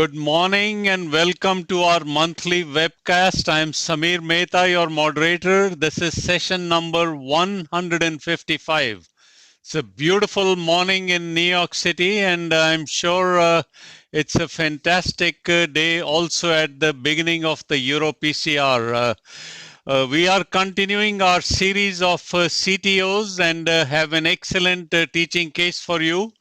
Good morning and welcome to our monthly webcast. I am Samir Mehta, your moderator. This is session number 155. It's a beautiful morning in New York City, and I'm sure it's a fantastic day also at the beginning of the Euro PCR. We are continuing our series of CTOs and have an excellent teaching case for you.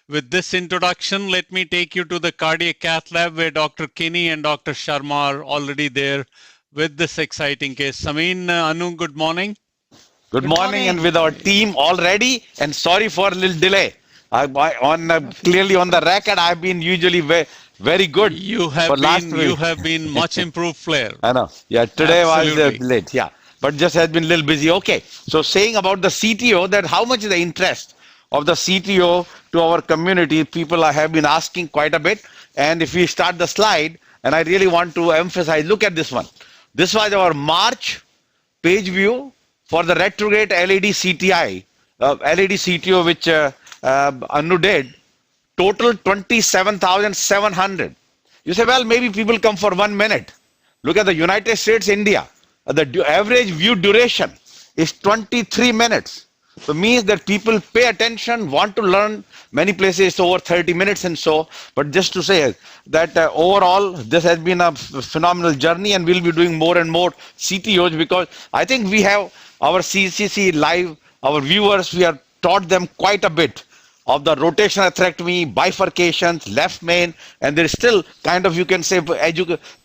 With this introduction, let me take you to the Cardiac Cath lab where Dr. Kinney and Dr. Sharma are already there with this exciting case. Sameen, Anu, good morning. Good morning, and with our team all ready, and sorry for a little delay. Clearly on the record, I've been usually very good. You have been much improved player. I know. Yeah, today was late. Yeah, but just has been a little busy. Okay. So saying about the CTO, that how much is the interest of the CTO to our community? People have been asking quite a bit. And if we start the slide, and I really want to emphasize, look at this one. This was our March page view for the retrograde LAD CTO, which Anu did. Total 27,700. You say, well, maybe people come for 1 minute. Look at the United States, India. The average view duration is 23 minutes. So means that people pay attention, want to learn. Many places it's over 30 minutes and so. But just to say that overall, this has been a phenomenal journey, and we'll be doing more and more CTOs, because I think we have our CCC live, our viewers, we have taught them quite a bit of the rotational atherectomy, bifurcations, left main, and there is still kind of, you can say,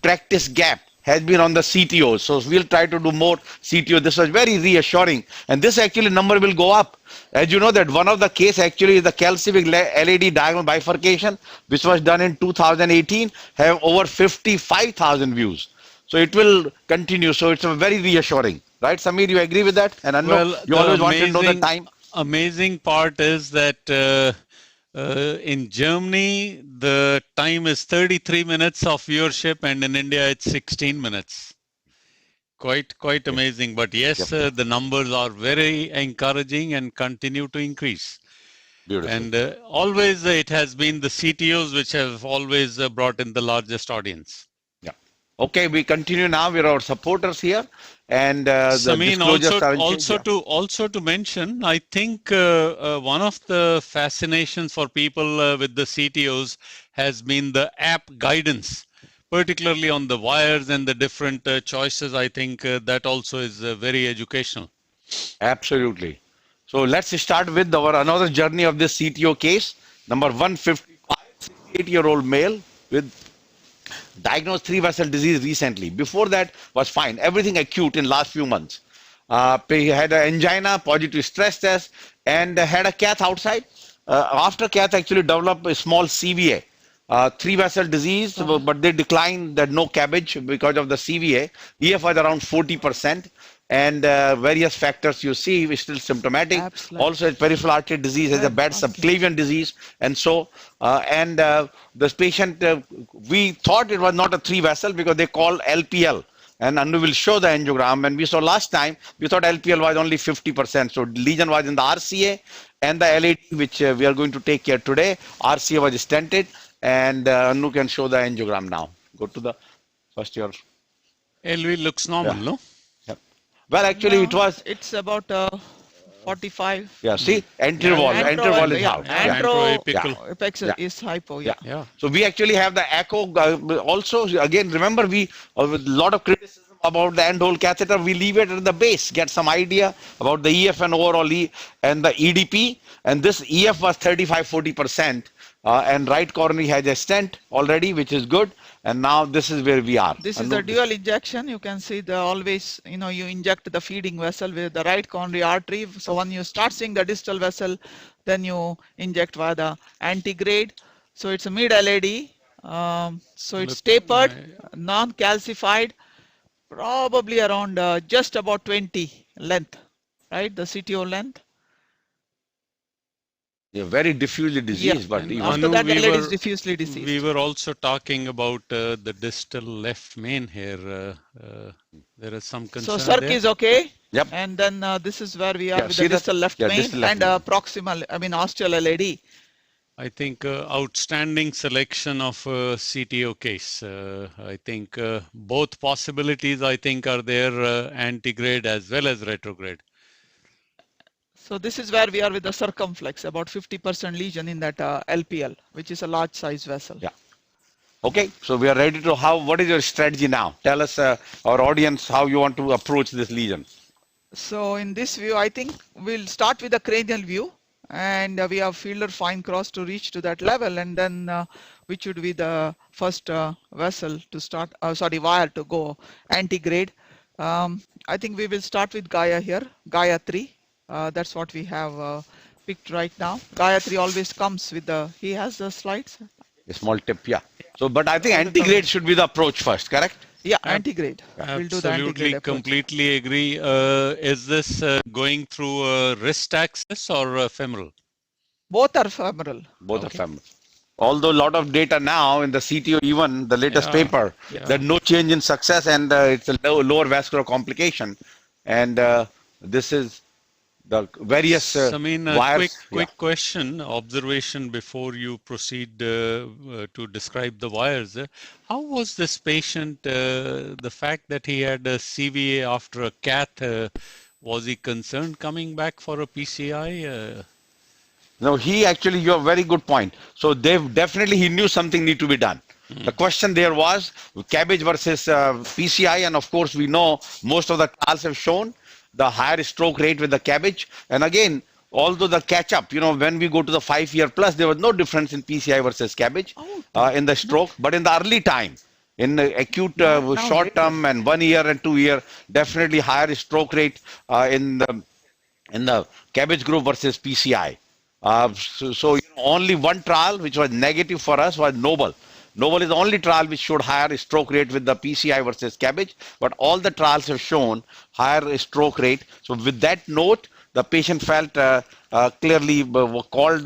practice gap has been on the CTOs. So we'll try to do more CTO. This was very reassuring, and this actually number will go up. As you know that one of the case actually is the calcific LAD diagonal bifurcation, which was done in 2018, have over 55,000 views. So it will continue. So it's a very reassuring, right? Samir, you agree with that? And I know you always want to know the time. Amazing part is that in Germany, the time is 33 minutes of viewership, and in India, it's 16 minutes. Quite amazing. But yes, the numbers are very encouraging and continue to increase. Beautiful. And always it has been the CTOs which have always brought in the largest audience. Yeah. Okay, we continue now with our supporters here. And Sameen, also to mention, I think one of the fascinations for people with the CTOs has been the app guidance, particularly on the wires and the different choices. I think that also is very educational. Absolutely. So let's start with another journey of this CTO case. Number 155, 68-year-old male with diagnosed 3-vessel disease recently. Before that was fine. Everything acute in last few months. He had an angina, positive stress test, and had a cath outside. After cath, actually developed a small CVA. 3-vessel disease, but they declined that no CABG because of the CVA. EF was around 40%. And various factors you see is still symptomatic. Absolutely. Also, peripheral artery disease has a bad subclavian disease, and so this patient, we thought it was not a 3-vessel because they call LPL, and Anu will show the angiogram. And we saw last time we thought LPL was only 50%, so lesion was in the RCA, and the LAD, which we are going to take care today. RCA was stented, and Anu can show the angiogram now. Go to the first year. LV looks normal, no? Well, actually, it's about 45. Yeah, see, interval is out. Apex is hypo. Yeah. So we actually have the echo also. Again, remember, with a lot of criticism about the end hole catheter, we leave it at the base, get some idea about the EF and overall and the EDP. And this EF was 35-40%. And right coronary has a stent already, which is good. And now this is where we are. This is the dual injection. You can see always, you inject the feeding vessel with the right coronary artery. So when you start seeing the distal vessel, then you inject via the antegrade. So it's a mid LAD. So it's tapered, non-calcified, probably around just about 20 length, right? The CTO length. Yeah, very diffusely diseased, but even after that, LAD is diffusely diseased. We were also talking about the distal left main here. There is some concern. So circ is okay. Yep. And then this is where we are with the distal left main and proximal, ostial LAD. I think outstanding selection of CTO case. I think both possibilities I think are there, antegrade as well as retrograde. So this is where we are with the circumflex, about 50% lesion in that LPL, which is a large size vessel. Yeah. Okay, so we are ready to what is your strategy now? Tell us, our audience, how you want to approach this lesion. So in this view, I think we'll start with the cranial view, and we have fielder fine cross to reach to that level, and then which would be the first vessel to start, wire to go antegrade. I think we will start with Gaia here, Gaia 3. That's what we have picked right now. Gaia 3 always comes with he has the slides. A small tip, yeah. So, but I think antegrade should be the approach first, correct? Yeah, antegrade. We'll do the Absolutely, antegrade completely agree. Is this going through wrist axis or femoral? Both are femoral. Both are femoral. Although a lot of data now in the CTO, even the latest paper, there's no change in success, and it's a lower vascular complication. And this is the various wires. Quick question, observation before you proceed to describe the wires. How was this patient, the fact that he had a CVA after a cath, was he concerned coming back for a PCI? No, you have a very good point. So he knew something need to be done. The question there was CABG versus PCI, and of course we know most of the trials have shown the higher stroke rate with the CABG. And again, although the catch up, when we go to the 5-year plus, there was no difference in PCI versus CABG in the stroke, but in the early time, in the acute short term and 1 year and 2 year, definitely higher stroke rate in the CABG group versus PCI. So only one trial which was negative for us was Noble. Noble is the only trial which showed higher stroke rate with the PCI versus CABG, but all the trials have shown higher stroke rate. So with that note, the patient felt clearly called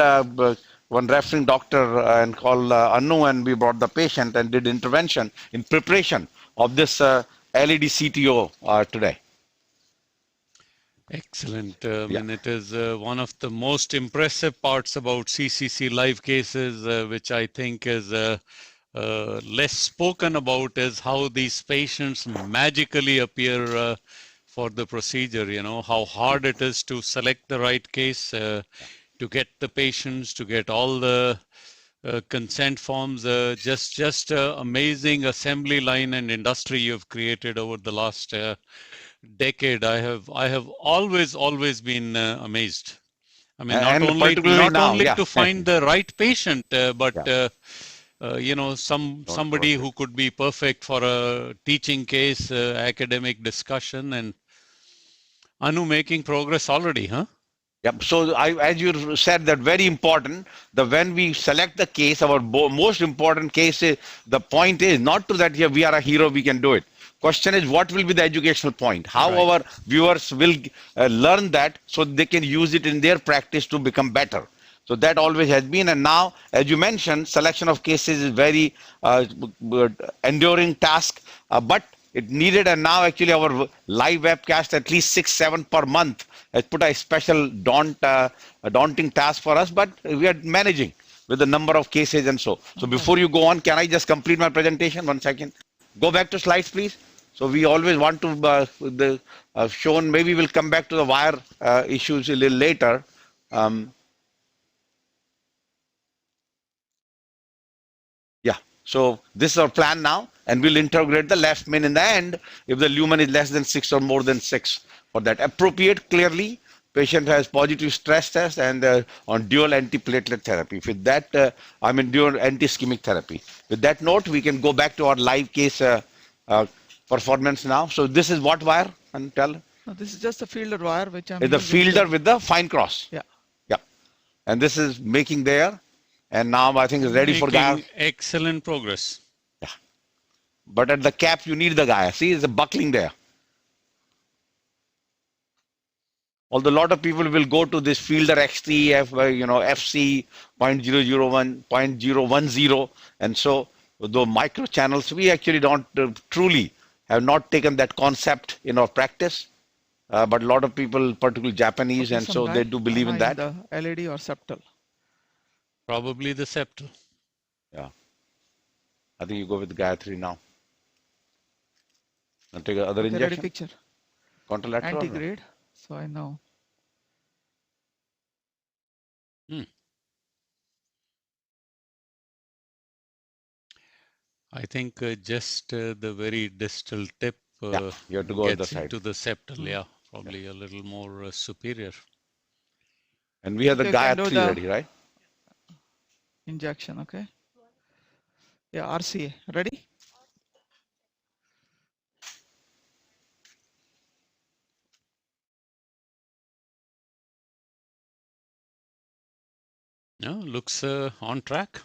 one referring doctor and called Anu, and we brought the patient and did intervention in preparation of this LAD CTO today. Excellent. And it is one of the most impressive parts about CCC live cases, which I think is less spoken about, is how these patients magically appear for the procedure. How hard it is to select the right case, to get the patients, to get all the consent forms. Just amazing assembly line and industry you've created over the last decade. I have always been amazed. I mean, not only to find the right patient, but somebody who could be perfect for a teaching case, academic discussion, and Anu making progress already, huh? Yep. So as you said, that very important, when we select the case, our most important case is, the point is not to that we are a hero, we can do it. Question is, what will be the educational point? How our viewers will learn that so they can use it in their practice to become better. So that always has been. And now, as you mentioned, selection of cases is very enduring task, but it needed. And now actually our live webcast, at least 6-7 per month, has put a special daunting task for us, but we are managing with the number of cases and so. So before you go on, can I just complete my presentation? 1 second. Go back to slides, please. So we always want to shown, maybe we'll come back to the wire issues a little later. So this is our plan now, and we'll integrate the left main in the end if the lumen is less than 6 or more than 6. For that appropriate, clearly, patient has positive stress test and on dual antiplatelet therapy. With that, dual anti-ischemic therapy. With that note, we can go back to our live case performance now. So this is what wire? And tell. No, this is just a fielder wire, which I'm. It's the fielder with the fine cross. Yeah. Yeah. And this is making there. And now I think it's ready for Gaia. Excellent progress. Yeah. But at the cap, you need the Gaia. See, there's a buckling there. Although a lot of people will go to this fielder XT, FC 0.001, 0.010. And so the micro channels, we actually don't truly have not taken that concept in our practice. But a lot of people, particularly Japanese, and so they do believe in that. The LAD or septal. Probably the septal. Yeah. I think you go with Gaia 3 now. And take another Okay, ready injection. picture. Contralateral. Or no? Antegrade. So I know. I think just the very distal tip Yeah, you have to go on the gets side. into the septal. Yeah, probably a little more superior. And we have the Okay, you Gaia can do 3 the ready, right? injection. Okay. Yeah, RCA. Ready? Yeah, looks on track.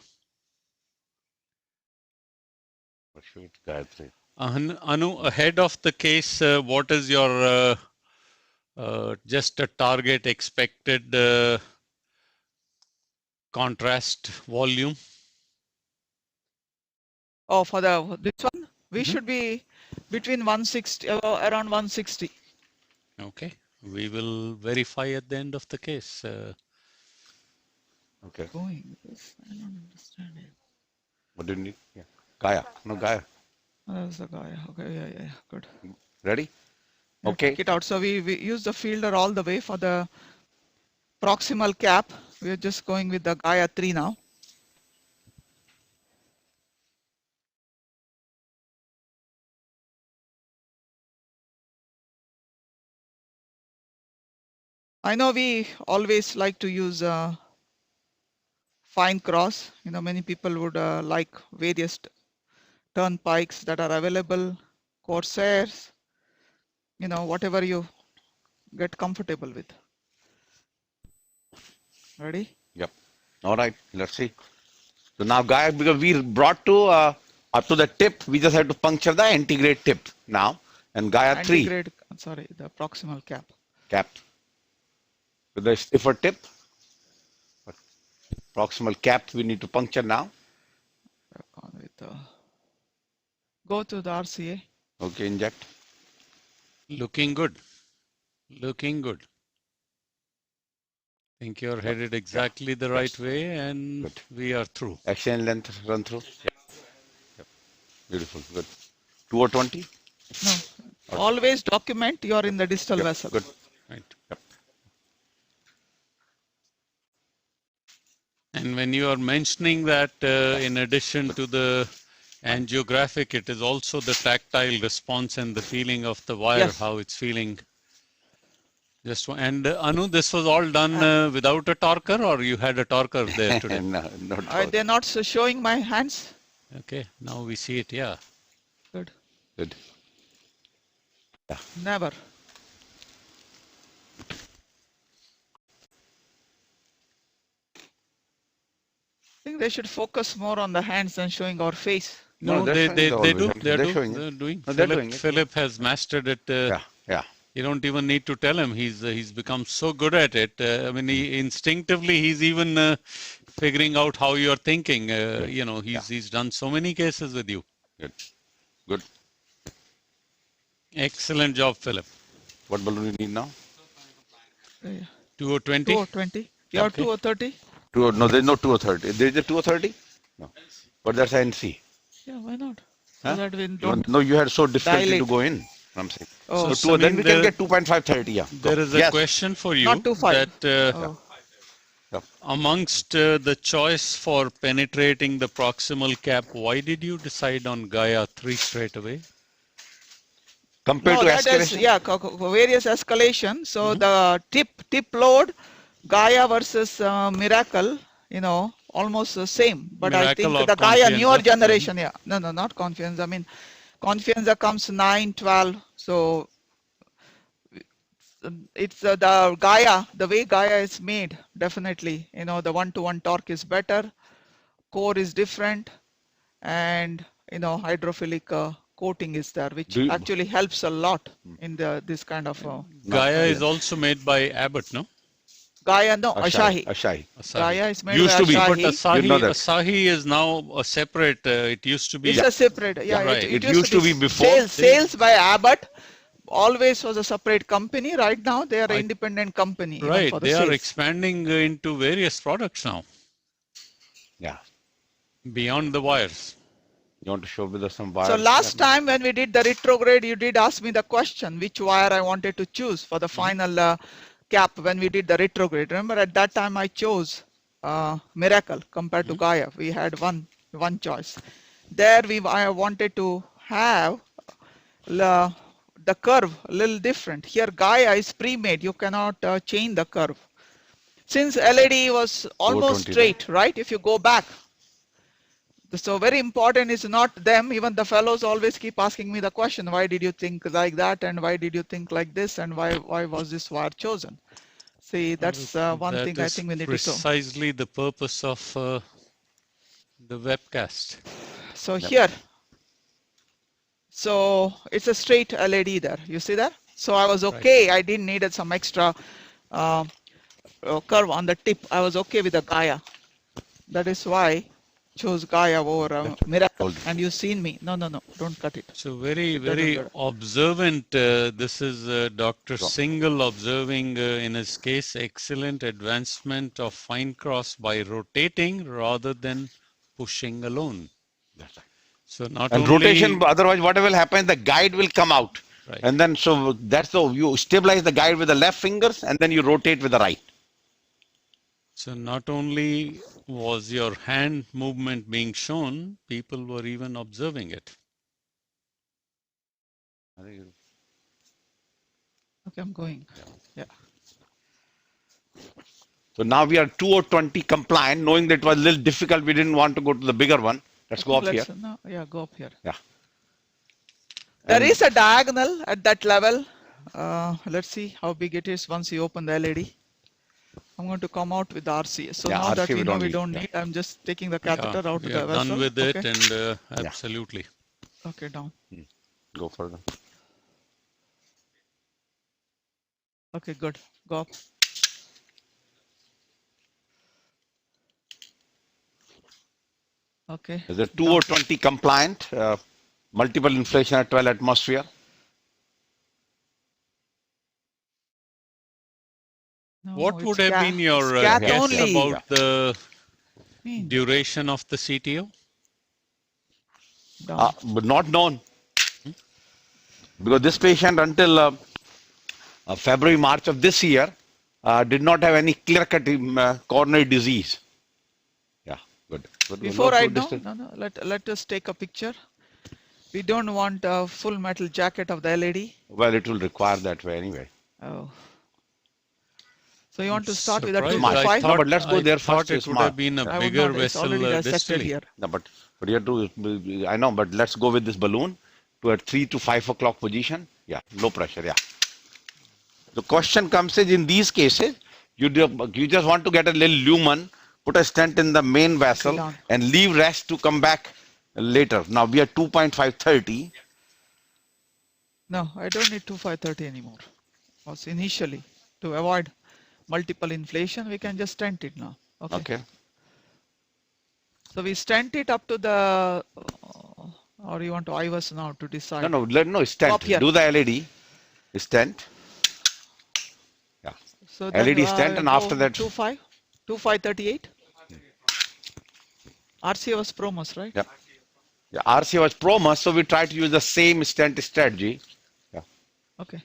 Or shoot, Gaia 3. Anu, ahead of the case, what is your just a target expected contrast volume? Oh, for this one, we should be between 160, around 160. Okay, we will verify at the end of the case. Okay. Going with this, I don't understand it. What do you need? Yeah. Gaia. No, Gaia. Oh, that's the guy. Okay, yeah, good. Ready? Yeah, Okay. take it out. So we use the fielder all the way for the proximal cap. We're just going with the Gaia 3 now. I know we always like to use fine cross. You know, many people would like various turnpikes that are available, Corsairs, you know, whatever you get comfortable with. Ready? Yep. All right. Let's see. So now Gaia, because we brought to up to the tip, we just have to puncture the antegrade tip now. And Gaia 3. Antegrade, sorry, the proximal cap. Cap. With the stiffer tip. Proximal cap we need to puncture now. Back on with the, go to the RCA. Okay, inject. Looking good. Looking good. Think you're headed exactly the right way, and Good. we are through. Action length run through. Yep. Beautiful. Good. 2 or 20? No, always document you're in the distal vessel. Good. Right. Yep. And when you are mentioning that in addition to the angiographic, it is also the tactile response and the feeling of the wire, Yes. how it's feeling. And Anu, this was all done without a torquer, or you had a torquer there today? No, not They're not showing my hands. Okay, now we see it, yeah. Good. good. Never. I think they should focus more on the hands than showing our face. No, they're they showing do. it. They're showing it. doing. No, they're doing it. Philip has mastered it. Yeah. You don't even need to tell him. He's become so good at it. I mean, instinctively he's even figuring out how you're thinking. You know, he's done so many cases with you. Good. Good. Excellent job, Philip. What balloon you need now? 2 or 20? 2 or 20. You have Okay. 2 or 30? 2 or, no, there's no 2 or 30. There is a 2 or 30? No. But that's NC. Yeah, why not? Huh? So that we don't No, you had so difficulty dilate. to go in. I'm saying. Oh. So 2, then we can get 2.530. Yeah. There is a question for you Not 2.5. that Oh. amongst the choice for penetrating the proximal cap, why did you decide on Gaia 3 straight away? Compared No, to that is, escalation? yeah, various escalation. So the tip load, Gaia versus Miracle, you know, almost the same. But I Miracle think or the Gaia Confianza? newer generation, yeah. No, not Confianza. I mean, Confianza comes 9, 12. So it's the Gaia, the way Gaia is made, definitely. You know, the 1-to-1 torque is better. Core is different. And, you know, hydrophilic coating is there, which actually helps a lot in this kind of. Gaia is also made by Abbott, no? Gaia, no, Asahi. Asahi. Gaia is made Used by to be. But Asahi. You know that. Asahi is now a separate. It used to be. It's a separate. Yeah, Right. it used to be before. Sales by Abbott always was a separate company. Right now, they are an independent company. Right. For the They are sales. expanding into various products now. Yeah. Beyond the wires. You want to show with us some wires? So last time when we did the retrograde, you did ask me the question, which wire I wanted to choose for the final cap when we did the retrograde. Remember at that time I chose Miracle compared to Gaia. We had one choice. There I wanted to have the curve a little different. Here Gaia is pre-made. You cannot change the curve. Since LAD was almost straight, right? If you go back. So very important is not them. Even the fellows always keep asking me the question, why did you think like that? And why did you think like this? And why was this wire chosen? See, that's one thing I think we need to show. Precisely the purpose of the webcast. So here, so it's a straight LAD there. You see that? So I was okay. I didn't need some extra curve on the tip. I was okay with the Gaia. That is why chose Gaia over Miracle. And you've seen me. No, don't cut it. So very observant. This is Dr. Singhal observing in his case excellent advancement of fine cross by rotating rather than pushing alone. That's right. So not and only rotation, otherwise what will happen, the guide will come out. Right. And then so that's the, you stabilize the guide with the left fingers and then you rotate with the right. So not only was your hand movement being shown, people were even observing it. Okay, I'm going. Yeah. So now we are 2 or 20 compliant, knowing that it was a little difficult. We didn't want to go to the bigger one. Let's go up here. No, yeah, go up here. Yeah. There is a diagonal at that level. Let's see how big it is once you open the LED. I'm going to come out with the RCA. So now that we know we don't need, I'm just taking the catheter out of the vessel. Done with it and absolutely. Okay, down. Go further. Okay, good. Go up. Okay. Is it 2 or 20 compliant? Multiple inflation at 12 atmosphere. No, What would have been your guess only. about the duration of the CTO? But not known. Because this patient until February, March of this year did not have any clear-cut coronary disease. Yeah, good. Before I know, let us take a picture. We don't want a full metal jacket of the LED. Well, it will require that way anyway. Oh. So you want to start with a 2 to 5? No, but let's go there first. It would have been a bigger vessel distally. Here. No, but you have to, I know, but let's go with this balloon to a 3 to 5 o'clock position. Yeah, low pressure, yeah. The question comes is in these cases, you just want to get a little lumen, put a stent in the main vessel and leave rest to come back later. Now we are 2.530. No, I don't need 2.530 anymore. Was initially to avoid multiple inflation, we can just stent it now. Okay. So we stent it up to the, or you want to IVUS now to decide? No, stent. Do the LED, stent. Yeah. So LED stent and after that. 2.538. RCA was Promus, right? Yeah. Yeah, RCA was Promus, so we try to use the same stent strategy. Yeah. Okay.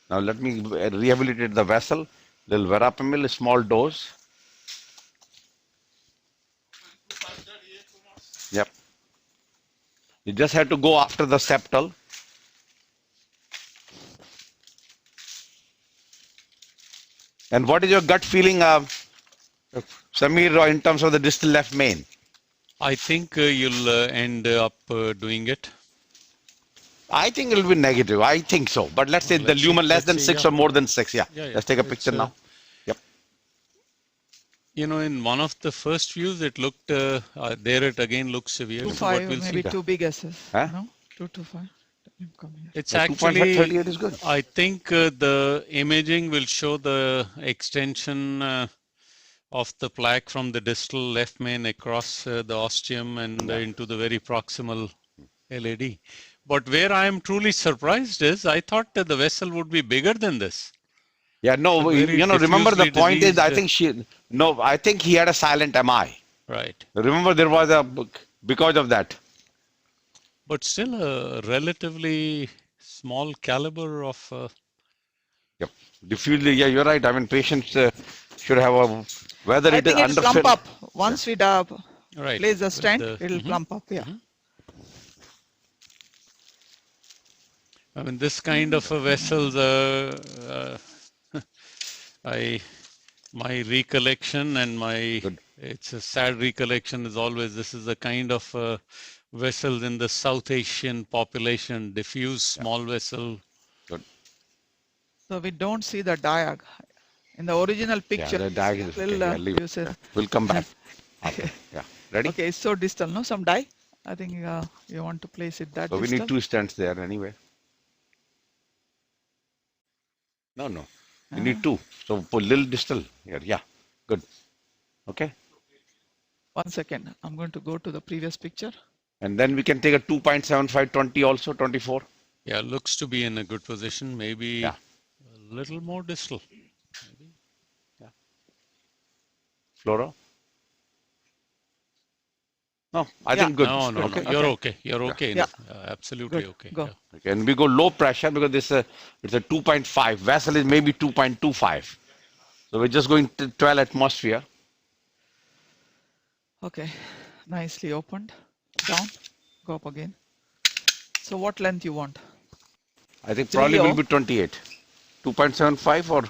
Now let me rehabilitate the vessel. Little verapamil, small dose. Yep. You just have to go after the septal. And what is your gut feeling, Samir, in terms of the distal left main? I think you'll end up doing it. I think it will be negative. I think so. But let's say the lumen less than 6 or more than 6. Yeah. Let's take a picture now. Yep. You know, in one of the first views, it looked, there it again looks severe. 2.5, maybe too big S's. Huh? No? 2.5. It's actually, is good. I think the imaging will show the extension of the plaque from the distal left main across the ostium and into the very proximal LAD. But where I am truly surprised is I thought that the vessel would be bigger than this. Yeah, no, remember the point is, I think I think he had a silent MI. Right. Remember, there was a, because of that. But still a relatively small caliber of. Yep. Diffuse, yeah, you're right. I mean, patients should have a, whether I it is think it will clump underfilled. up. Once we Right. place the stent, The, it will clump up. Yeah. I mean, this kind of a vessels, my recollection and it's a sad recollection is always, this is a kind of vessels in the South Asian population, diffuse small vessel. Good. So we don't see the diag. In the original picture, Yeah, the diag is okay. Yeah, leave you said. We'll come back. Okay. Yeah. Ready? Okay, it's so distal, no? Some die. I think you want to place it that So we distal. need 2 stents there anyway. No. We need 2. So put little distal here. Yeah. Good. Okay. 1 second. I'm going to go to the previous picture. And then we can take a 2.75 20 also 24. Yeah, looks to be in a good position. Maybe Yeah. a little more distal. Maybe. Yeah. Fluoro. No, I think good. No, Okay. you're okay. You're okay. Yeah. Absolutely Good. okay. Go. Yeah. Okay. And we go low pressure because it's a 2.5. Vessel is maybe 2.25. So we're just going to 12 atmosphere. Okay. Nicely opened. Down. Go up again. So what length you want? I think probably 3O. will be 28. 2.75 or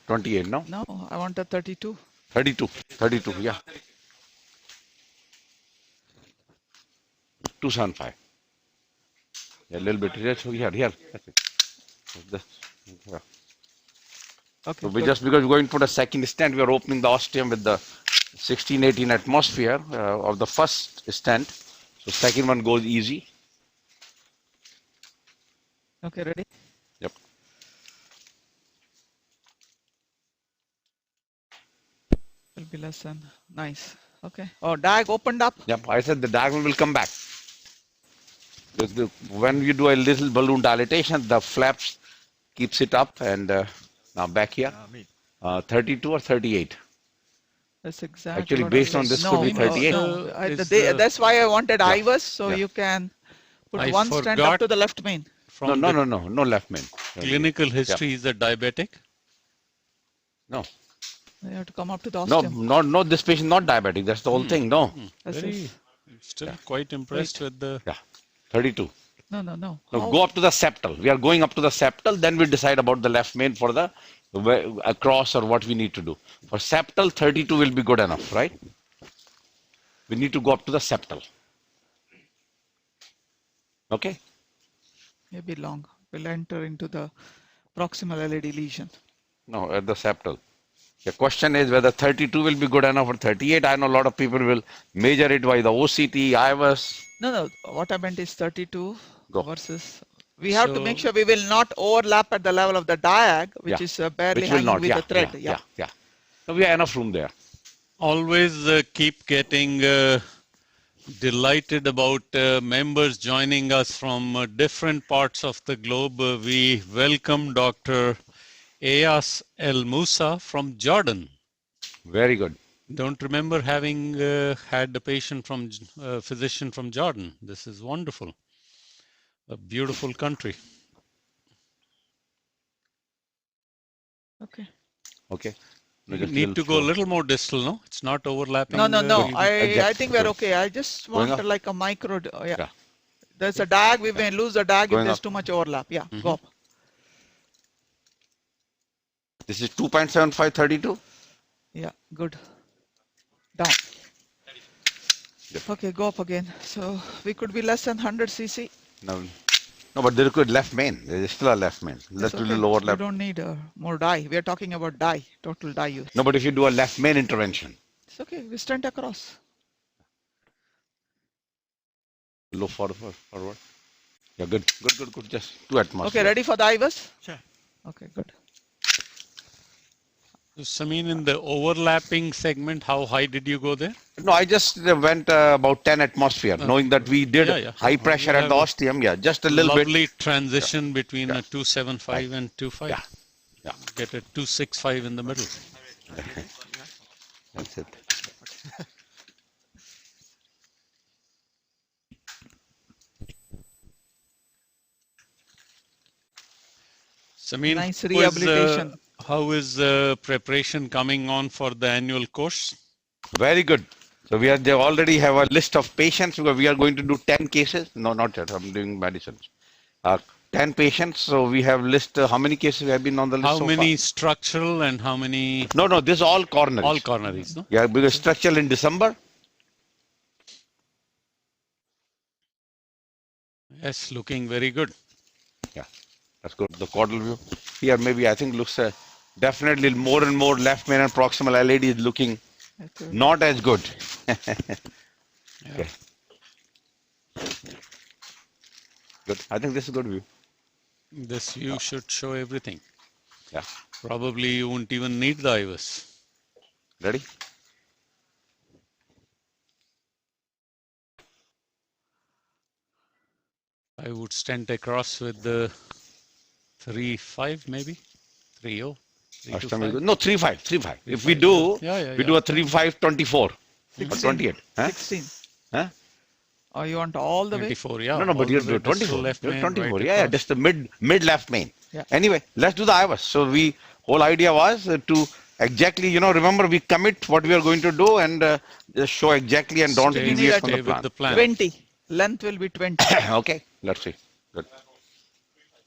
28, no? No, I want a 32. 32, yeah. 275. Yeah, a little bit here. So here. That's it. Yeah. Okay. So we good. just, because we're going to put a second stent, we are opening the ostium with the 16-18 atmosphere of the first stent. So second one goes easy. Okay, ready? Yep. Will be less than. Nice. Okay. Oh, diag opened up. Yep. I said the diagonal will come back. When you do a little balloon dilatation, the flaps keeps it up, and now back here. 32 or 38. That's exactly. Actually, what based I on was- this, no, could be 38. That's why I wanted Yeah. IVUS, so Yeah. you can put I one stent up forgot to the left main. From No left main. clinical history, is a diabetic? No. You have to come up to the No, ostium. not this patient, not diabetic. That's the whole thing. No. That's Very, it. still quite impressed with the. Yeah. 32. No. No, How- go up to the septal. We are going up to the septal, then we decide about the left main for the across or what we need to do. For septal, 32 will be good enough, right? We need to go up to the septal. Okay? Maybe long. Will enter into the proximal LAD lesion. No, at the septal. The question is whether 32 will be good enough or 38. I know a lot of people will measure it by the OCT, IVUS. No. What I meant is 32 Go. versus. We have to So- make sure we will not overlap at the level of the diag, which Yeah. is barely Which will hanging not. with the thread. Yeah. So we have enough room there. Always keep getting delighted about members joining us from different parts of the globe. We welcome Dr. Ayas El Musa from Jordan. Very good. Don't remember having had a patient from physician from Jordan. This is wonderful. A beautiful country. Okay. Okay. You need to go a little more distal, no? It's not overlapping. No. I Exactly. think we're okay. I just Going want up? like a micro. Yeah. Yeah. There's a diag. We may lose the diag Going if there's up. too much overlap. Yeah. Go up. This is 2.75, 32. Yeah. Good. Down. Yep. Okay. Go up again. So we could be less than 100 cc. No, but there could left main. There is still a left main. Let's do a little We overlap. don't need more dye. We are talking about dye. Total dye use. No, but if you do a left main intervention, It's okay. We stent across. low forward. Yeah, good. Just 2 atmosphere. Okay. Ready for the IVUS? Sure. Okay. Good. Samin, in the overlapping segment, how high did you go there? No, I just went about 10 atmosphere, knowing that we did Yeah. high pressure You at the have ostium. Yeah, just a little bit. Lovely transition between a 275 and 25. Yeah. Get a 265 in the middle. That's it. Sameer, Nice rehabilitation. how is preparation coming on for the annual course? Very good. So they already have a list of patients because we are going to do 10 cases. No, not yet. I'm doing medicines. 10 patients. So we have list. How many cases have been on the list How so many far? structural and how many? No, this is all coronaries. All coronaries, no? Yeah, because structural in December. Yes, looking very good. Yeah, let's go to the caudal view. Here, maybe I think looks definitely more and more left main and proximal LAD is looking not as good. Okay. Good. I think this is a good view. This view should show everything. Yeah. Probably you won't even need the IVUS. Ready? I would stent across with the 3.5 maybe, 3.0. No, 3.5. If we do, we do a 3.5 24 or 28. Huh? 16. Huh? Oh, you want all the 24, way? yeah. No, but you do 24. Left 24. Yeah, just the mid left main. Yeah. Anyway, let's do the IVUS. So whole idea was to exactly, remember we commit what we are going to do and just show exactly and don't deviate from the plan. 20. Length will be 20. Okay, let's see. Good.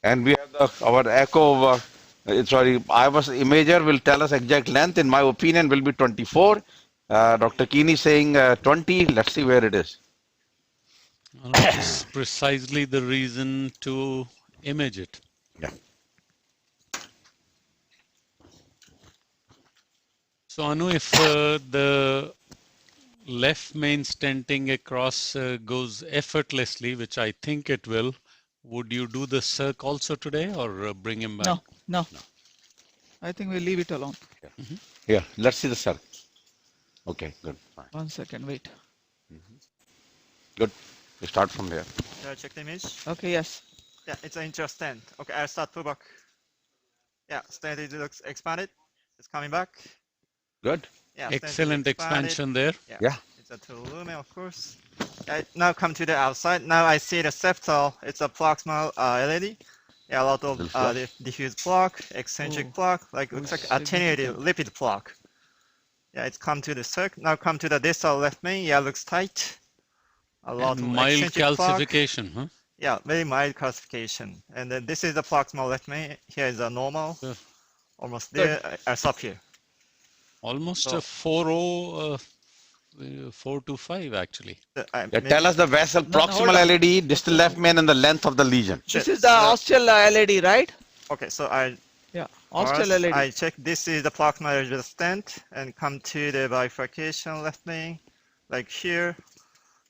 And we have our echo, IVUS imager will tell us exact length. In my opinion, will be 24. Dr. Keeney saying 20. Let's see where it is. That's precisely the reason to image it. Yeah. So Anu, if the left main stenting across goes effortlessly, which I think it will, would you do the circ also today or bring him back? No. I think we'll leave it alone. Yeah. Here, let's see the circ. Okay, good. Fine. 1 second, wait. Good. We start from here. Check the image. Okay, yes. Yeah, it's an intra stent. Okay, I'll start pull back. Yeah, stent it looks expanded. It's coming back. Good. Yeah, excellent expansion there. Yeah. It's a 2 lumen, of course. Now come to the outside. Now I see the septal. It's a proximal LED. Yeah, a lot of the diffuse plaque, eccentric plaque, looks like attenuated lipid plaque. Yeah, it's come to the circ. Now come to the distal left main. Yeah, looks tight. A lot of mild calcification, plaque. Huh? Yeah, very mild calcification. And then this is the proximal left main. Here is a normal. Almost there. I stop here. Almost a 4.0, 4.25 actually. Tell us the vessel, proximal LED, distal left main, and the length of the lesion. This is the ostial LED, right? Okay, so ostial LED. I check this is the proximal edge of the stent and come to the bifurcation left main, like here.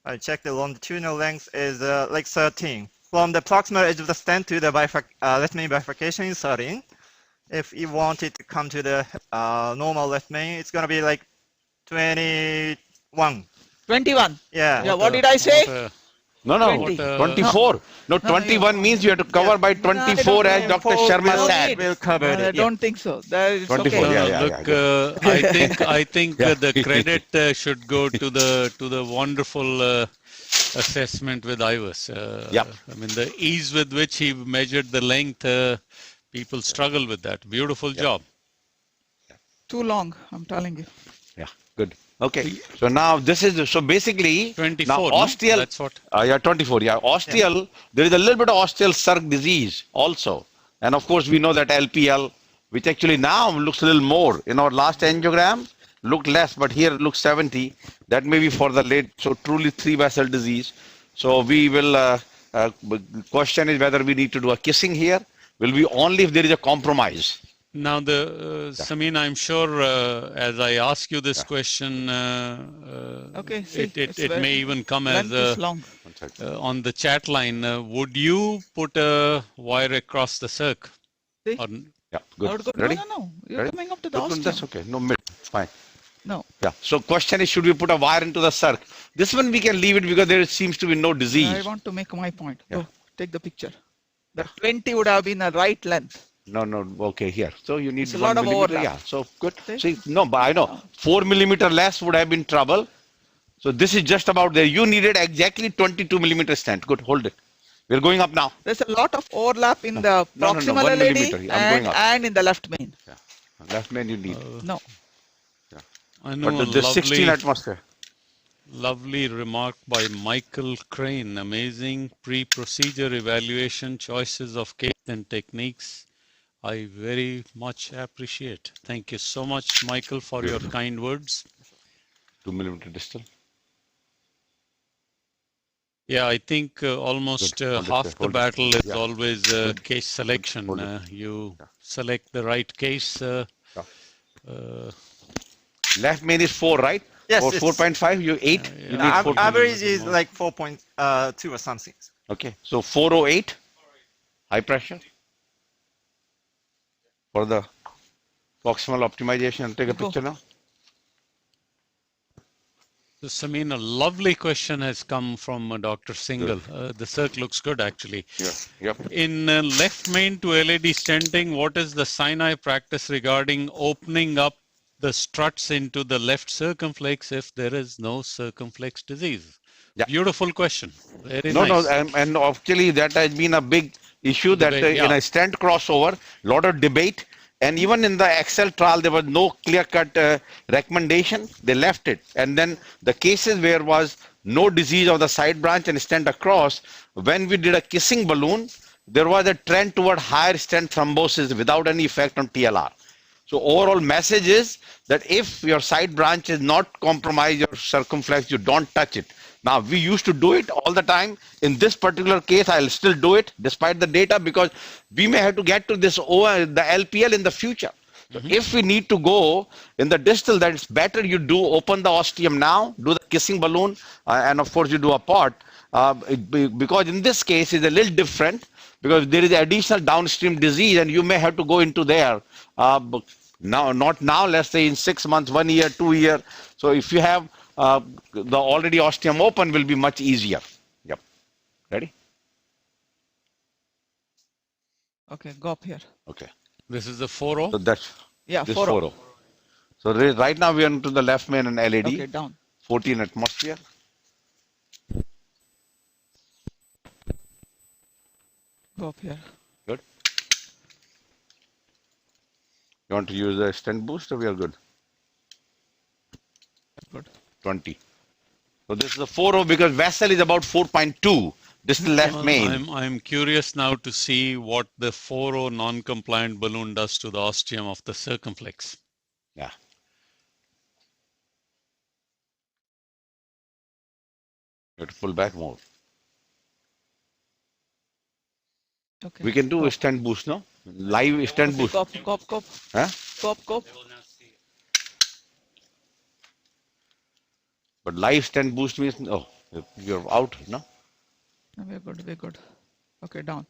I check the longitudinal length is like 13. From the proximal edge of the stent to the left main bifurcation is 13. If you want it to come to the normal left main, it's going to be like 21. 21. Yeah. Yeah, what did I say? No, 24. No, 21 means you have to cover by 24 as Dr. Sharma said. We'll cover it. I don't think so. That is 24, okay. Look, I think the credit should go to the wonderful assessment with IVUS. I mean, the ease with which he measured the length, people struggle with that. Beautiful job. Too long, I'm telling you. Yeah, good. Okay, so now this is, so basically, 24, now ostial, no? That's what? yeah, 24, yeah. Ostial, there is a little bit of ostial circ disease also. And of course, we know that LPL, which actually now looks a little more. In our last angiogram, looked less, but here it looks 70. That may be for the late, so truly 3-vessel disease. So we will, question is whether we need to do a kissing here. Will be only if there is a compromise. Now, Samin, I'm sure as I ask you this question, it may even come as on the chat line. Would you put a wire across the circ? See? Yeah, good. Ready? No. You're coming up to the ostium. That's okay. No, mid. Fine. No. Yeah. So question is, should we put a wire into the circ? This one we can leave it because there seems to be no disease. I want to make my point. Yeah. Go, take the picture. The 20 would have been a right length. No, okay, here. So you need It's a 1 lot of millimeter. overlap. Yeah, so good. See? See, no, but I know 4 millimeter less would have been trouble. So this is just about there. You needed exactly 22 millimeter stent. Good, hold it. We're going up now. There's a lot of overlap in No, the no, proximal 1 LAD millimeter. I'm going up. and in the left main. Yeah. Left main you need. No. I know But a the 16 atmosphere. lovely remark by Michael Crane. Amazing pre-procedure evaluation, choices of case and techniques. I very much appreciate. Thank you so much, Michael, for your kind words. 2 millimeter distal. Yeah, I think almost Hold it half there, the hold it. battle is Yeah. always case selection. Hold it. You Yeah. select the right case. Left main is 4, right? Yes, Or it's- 4.5, you 8. Yeah, You yeah. need Av- 4. average is like 4.2 or something. Okay, so 408, high pressure. For the proximal optimization, take a Go. picture now. So, Samin, a lovely question has come from Dr. Singhal. The circ looks good, actually. Yeah, yep. In left main to LAD stenting, what is the Sinai practice regarding opening up the struts into the left circumflex if there is no circumflex disease? Yeah. Beautiful question. Very No, nice. and actually that has been a big issue that Debate, in yeah. a stent crossover, lot of debate, and even in the Excel trial there was no clear-cut recommendation. They left it, and then the cases where was no disease of the side branch and stent across, when we did a kissing balloon, there was a trend toward higher stent thrombosis without any effect on TLR. So overall message is that if your side branch is not compromised, your circumflex, you don't touch it. Now, we used to do it all the time. In this particular case, I'll still do it despite the data because we may have to get to this the LPL in the future. So if we need to go in the distal, then it's better you do open the ostium now, do the kissing balloon, and of course you do a pot. Because in this case, it's a little different because there is additional downstream disease and you may have to go into there. Now, not now, let's say in 6 months, 1 year, 2 years. So if you have the already ostium open will be much easier. Yep. Ready? Okay, go up here. Okay. This is the 4-0. So that's Yeah, this 4. 4-0. So right now we are into the left main and LAD. Okay, down. 14 atmosphere. Go up here. Good. You want to use the stent boost or we are good? Good. 20. So this is the 4-0 because vessel is about 4.2. Distal left main. I'm curious now to see what the 4-0 non-compliant balloon does to the ostium of the circumflex. Yeah. You have to pull back more. Okay. We can do a stent boost, no? Live stent boost. Go up. Huh? Go up. But live stent boost means, oh, you're out, no? We're good. Okay, down.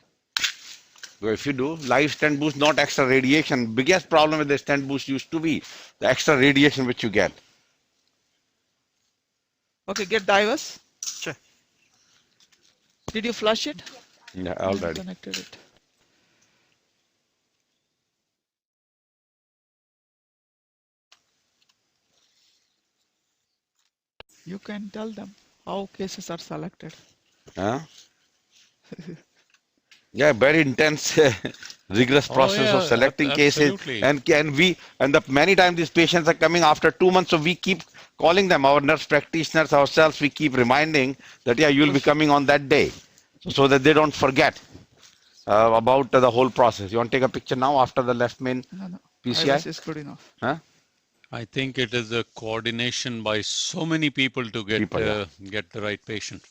So if you do live stent boost, not extra radiation, biggest problem with the stent boost used to be the extra radiation which you get. Okay, get the IVUS. Sure. Did you flush it? Yeah, already. Connected it. You can tell them how cases are selected. Huh? Yeah, very intense, rigorous process yeah, of selecting cases, absolutely. and many times these patients are coming after 2 months, so we keep calling them, our nurse practitioners ourselves, we keep reminding that yeah, you'll be coming on that day, so that they don't forget about the whole process. You want to take a picture now after the left main No. PCI? IVUS is good enough. Huh? I think it is a coordination by so many people to get get the right patient.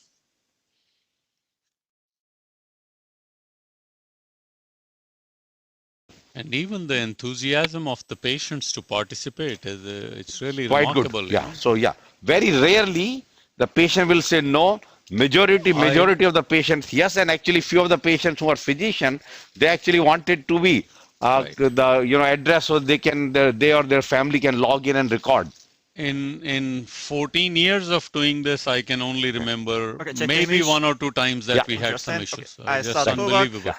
And even the enthusiasm of the patients to participate is it's really Quite remarkable. good. Yeah. So yeah, very rarely the patient will say no. Majority of the patients yes, and actually few of the patients who are physician, they actually wanted to be Right. the address so they can they or their family can log in and record. In 14 years of doing this, I can only remember Okay, check maybe English. 1 or 2 times that Yeah. we had some Understand? issues. Okay. I Just start over. unbelievable.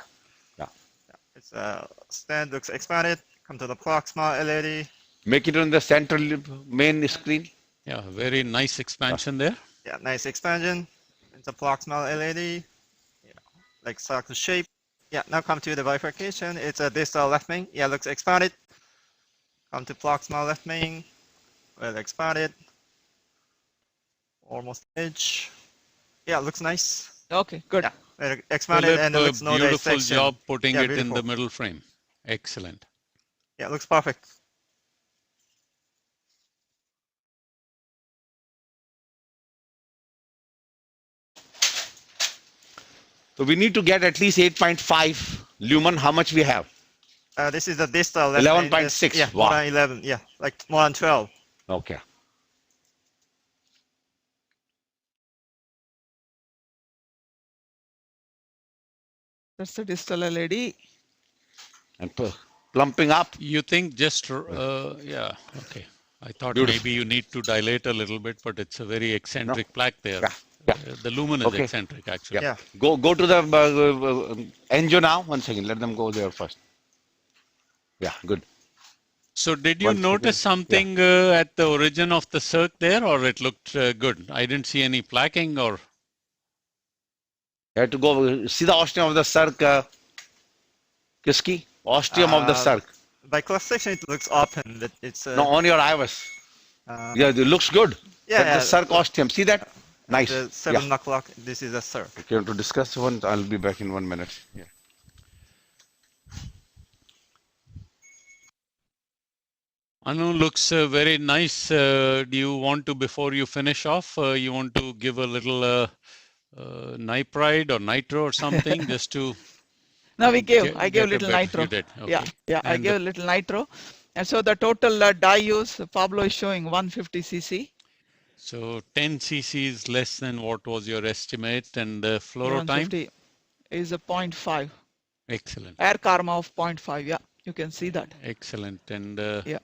Yeah. It's stent looks expanded. Come to the proximal LED. Make it on the central main screen. Yeah, very nice expansion there. Yeah, nice expansion. Into proximal LED. Yeah, like circle shape. Yeah, now come to the bifurcation. It's a distal left main. Yeah, looks expanded. Come to proximal left main. Well expanded. Almost edge. Yeah, looks nice. Okay, good. Yeah, well expanded and it Philip, looks no beautiful dissection. job putting Yeah, it in the beautiful. middle frame. Excellent. Yeah, looks perfect. So we need to get at least 8.5 lumen. How much we have? This is the distal left main. 11.6. Yeah, Wow. more than 11. Yeah, like more than 12. Okay. That's the distal LED. And plumping up. You think just, yeah, okay. I thought Beautiful. maybe you need to dilate a little bit, but it's a very eccentric plaque there. Yeah, yeah. The lumen is Okay. eccentric, actually. Yeah. Go to the angio now. 1 second. Let them go there first. Yeah, good. So did you One notice second. something at the origin of the circ there, or it looked good? I didn't see any plaquing or... You have to go see the ostium of the circ. Kiski? Ostium of the circ. By cross section, it looks open. But it's No, on your IVUS. Yeah, it looks good. Yeah, That's the circ ostium. See that? Nice. The 7 o'clock. This is a circ. Okay, to discuss one, I'll be back in 1 minute. Yeah. Anu, looks very nice. Do you want to, before you finish off, you want to give a little nipride or nitro or something just to... No, I gave get a a little better- nitro. you did, Yeah, okay. yeah, I And gave a little nitro. And so the total dye use, Pablo is showing 150 cc. So 10 cc is less than what was your estimate, and the fluoro time? 150 is a 0.5. Excellent, Air karma of 0.5. Yeah, you can see that. excellent. And Yeah.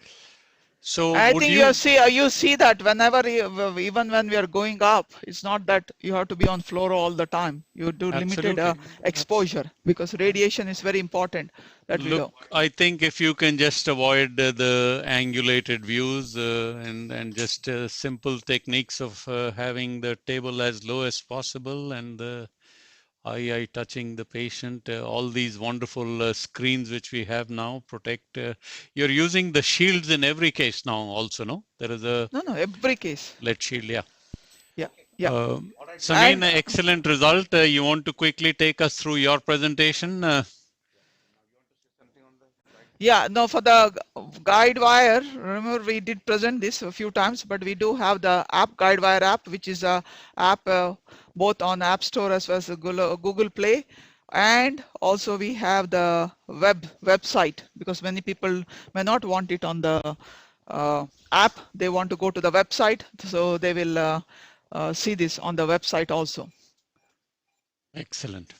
so I would think you see that whenever even when we are going up, it's not that you have to be on fluoro all the time. You do limited Absolutely. exposure because radiation is very important. That we Look, know. I think if you can just avoid the angulated views and just simple techniques of having the table as low as possible and the eye touching the patient, all these wonderful screens which we have now protect. You're using the shields in every case now also, no? There is a No, every case. lead shield, yeah. Yeah, yeah. Samin, excellent result. You want to quickly take us through your presentation? Yeah, no, for the guide wire, remember we did present this a few times, but we do have the app, guide wire app, which is a app both on App Store as well as Google Play. And also we have the website, because many people may not want it on the app. They want to go to the website. So they will see this on the website also. Excellent.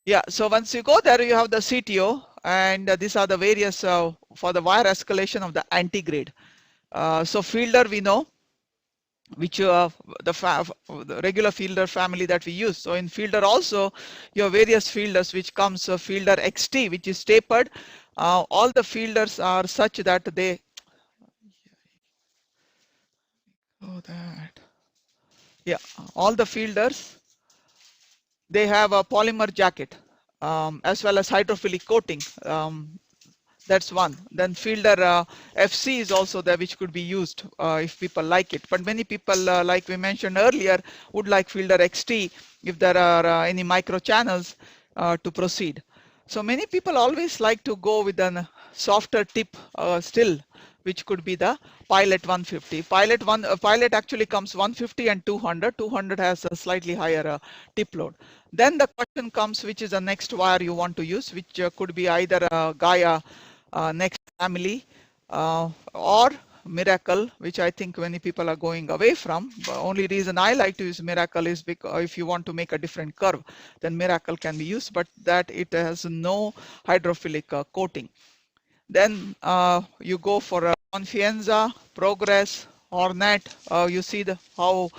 Yeah, so once you go there, you have the CTO, and these are the various for the wire escalation of the antegrade. So fielder we know, which the regular fielder family that we use. So in fielder also, you have various fielders which comes fielder XT, which is tapered. All the fielders are such that they. Oh, that. Yeah, all the fielders. They have a polymer jacket as well as hydrophilic coating. That's one. Then fielder FC is also there, which could be used if people like it. But many people, like we mentioned earlier, would like fielder XT if there are any micro channels to proceed. So many people always like to go with a softer tip still, which could be the Pilot 150. Pilot actually comes 150 and 200. 200 has a slightly higher tip load. Then the question comes, which is the next wire you want to use, which could be either Gaia next family or Miracle, which I think many people are going away from. The only reason I like to use Miracle is because if you want to make a different curve, then Miracle can be used, but that it has no hydrophilic coating. Then you go for Confianza, Progress, Hornet, you see how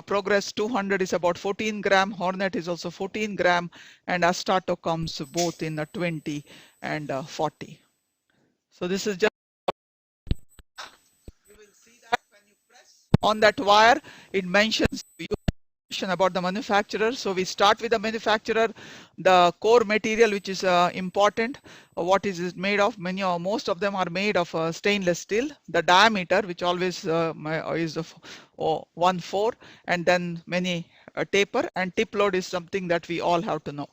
Progress 200 is about 14 gram, Hornet is also 14 gram, and Astato comes both in 20 and 40. So this is just, you will see that when you press on that wire, it mentions about the manufacturer. So we start with the manufacturer, the core material which is important, what is it made of. Most of them are made of stainless steel. The diameter, which always is of 1/4, and then many taper, and tip load is something that we all have to know.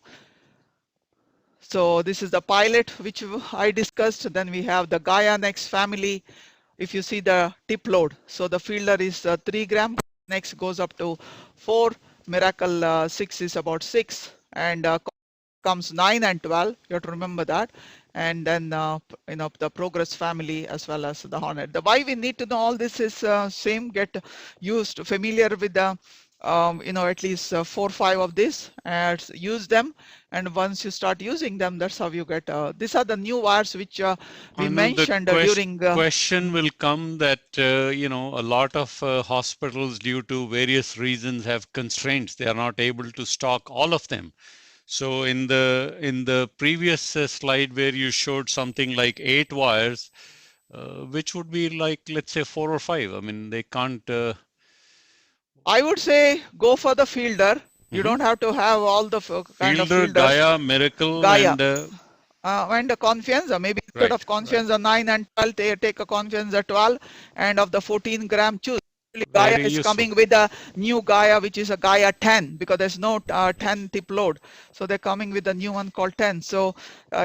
So this is the pilot which I discussed. Then we have the Gaia Next family. If you see the tip load, so the fielder is 3 gram, next goes up to 4, Miracle 6 is about 6, and comes 9 and 12, you have to remember that, and then the Progress family as well as the Hornet. The why we need to know all this is same, get used, familiar with the at least 4 or 5 of this, and use them, and once you start using them, that's how you get these are the new wires which we mentioned during question will come that a lot of hospitals, due to various reasons, have constraints. They are not able to stock all of them. So in the previous slide where you showed something like 8 wires, which would be like, let's say 4 or 5, I mean, they can't I would say go for the fielder. You don't have to have all the kind of fielders. Gaia, Miracle, Gaia. And the Confianza, maybe instead of Confianza 9 and 12, take a Confianza 12, and of the 14 gram choose. Gaia is coming with a new Gaia, which is a Gaia 10, because there's no 10 tip load. So they're coming with a new one called 10. So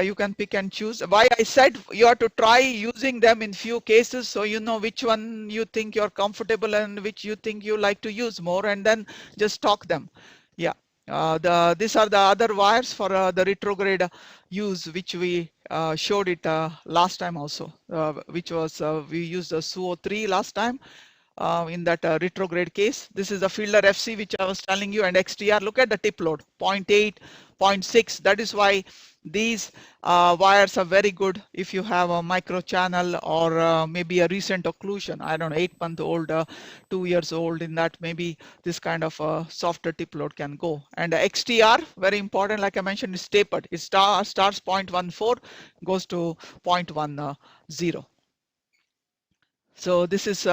you can pick and choose. Why I said you have to try using them in few cases, so you know which one you think you're comfortable and which you think you like to use more, and then just stock them. Yeah. These are the other wires for the retrograde use, which we showed it last time also, which was we used the SUO3 last time. In that retrograde case. This is the fielder FC which I was telling you, and XTR. Look at the tip load, 0.8, 0.6. That is why these wires are very good if you have a micro channel or maybe a recent occlusion. I don't know, 8-month-old, 2 years old. In that, maybe this kind of softer tip load can go. And XTR, very important, like I mentioned, is tapered. It starts 0.14, goes to 0.10. So this is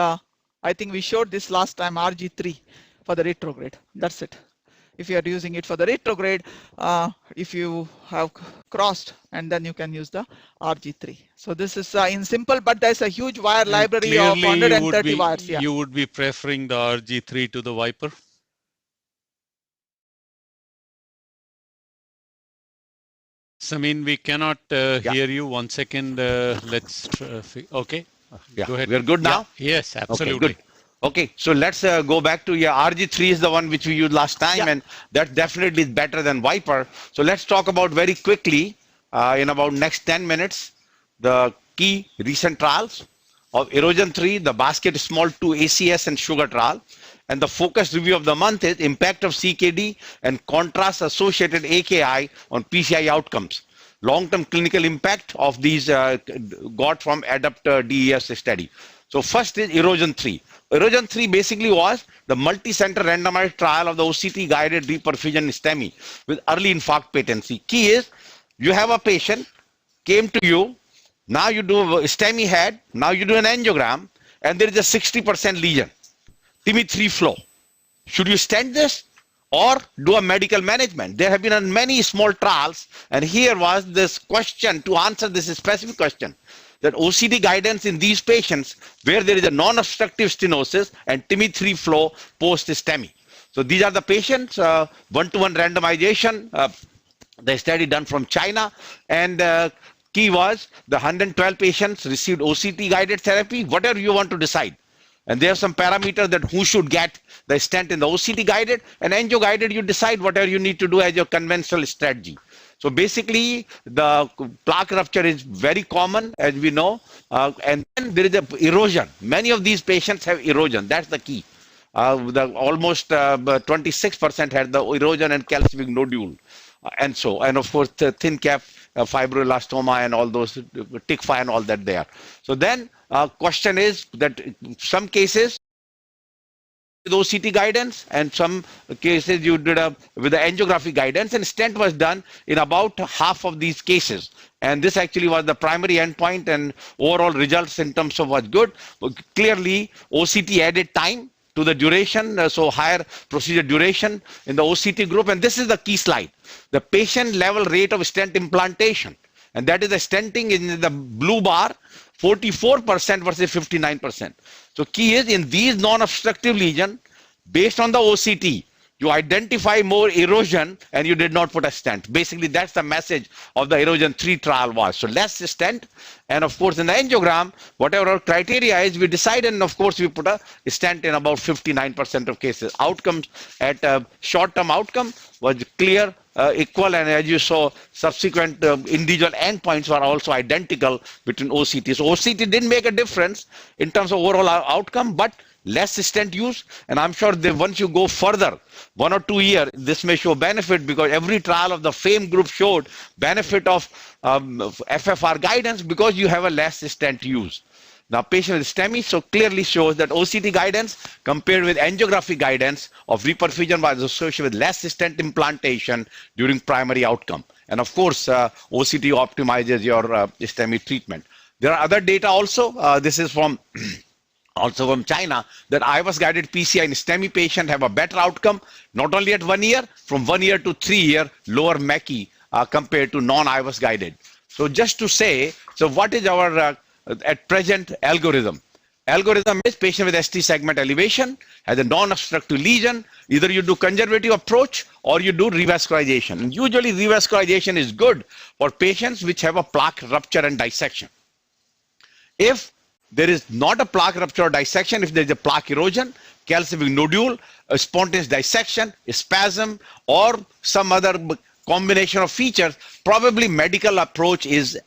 I think we showed this last time, RG3 for the retrograde. That's it. If you are using it for the retrograde, if you have crossed, and then you can use the RG3. So this is in simple, but there's a huge wire library of 130 wires. Yeah. You would be preferring the RG3 to the Viper? Samin, we cannot hear you. 1 second. Let's okay. Yeah, go ahead. We're good now? Yeah. Yes, absolutely. Okay, so let's go back to RG3 is the one which we used last time, and that definitely is better than Viper. So let's talk about very quickly, in about next 10 minutes, the key recent trials of Erosion 3, the Basket Small 2 ACS and Sugar trial. And the focus review of the month is impact of CKD and contrast associated AKI on PCI outcomes. Long-term clinical impact of these got from ADAPT DES study. So first is Erosion 3. Erosion 3 basically was the multi-center randomized trial of the OCT guided reperfusion STEMI with early infarct patency. Key is, you have a patient, came to you, now you do a STEMI head, now you do an angiogram, and there is a 60% lesion, TIMI3 flow. Should you stent this or do a medical management? There have been many small trials, and here was this question to answer this specific question, that OCT guidance in these patients where there is a non-obstructive stenosis and TIMI3 flow post-STEMI. So these are the patients, one-to-one randomization, the study done from China, and key was the 112 patients received OCT guided therapy, whatever you want to decide. And there are some parameters that who should get the stent in the OCT guided, and angio guided, you decide whatever you need to do as your conventional strategy. So basically, the plaque rupture is very common, as we know, and then there is a erosion. Many of these patients have erosion. That's the key. Almost 26% had the erosion and calcific nodule, and of course, the thin cap fibroelastoma and all those tick-fi and all that there. So then question is that some cases with OCT guidance and some cases you did with the angiography guidance, and stent was done in about half of these cases. And this actually was the primary endpoint, and overall results in terms of was good. Clearly OCT added time to the duration, so higher procedure duration in the OCT group. And this is the key slide, the patient level rate of stent implantation, and that is the stenting in the blue bar, 44% versus 59%. So key is in these non-obstructive lesions, based on the OCT, you identify more erosion and you did not put a stent. Basically, that's the message of the erosion 3 trial was. So less stent, and of course in the angiogram, whatever our criteria is, we decide, and of course we put a stent in about 59% of cases. Outcomes at short-term outcome was clear, equal, and as you saw, subsequent individual endpoints were also identical between OCT. So OCT didn't make a difference in terms of overall outcome, but less stent use, and I'm sure that once you go further, 1 or 2 years, this may show benefit, because every trial of the FAME group showed benefit of FFR guidance because you have a less stent use. Now, patient with STEMI, so clearly shows that OCT guidance compared with angiography guidance of reperfusion was associated with less stent implantation during primary outcome. And of course, OCT optimizes your STEMI treatment. There are other data also. This is from also from China, that IVUS guided PCI in STEMI patient have a better outcome, not only at 1 year, from 1 year to 3 year, lower MACI compared to non-IVUS guided. So just to say, so what is our at present algorithm? Algorithm is patient with ST segment elevation, has a non-obstructive lesion, either you do conservative approach or you do revascularization. And usually revascularization is good for patients which have a plaque rupture and dissection. If there is not a plaque rupture or dissection, if there is a plaque erosion, calcific nodule, a spontaneous dissection, a spasm, or some other combination of features, probably medical approach is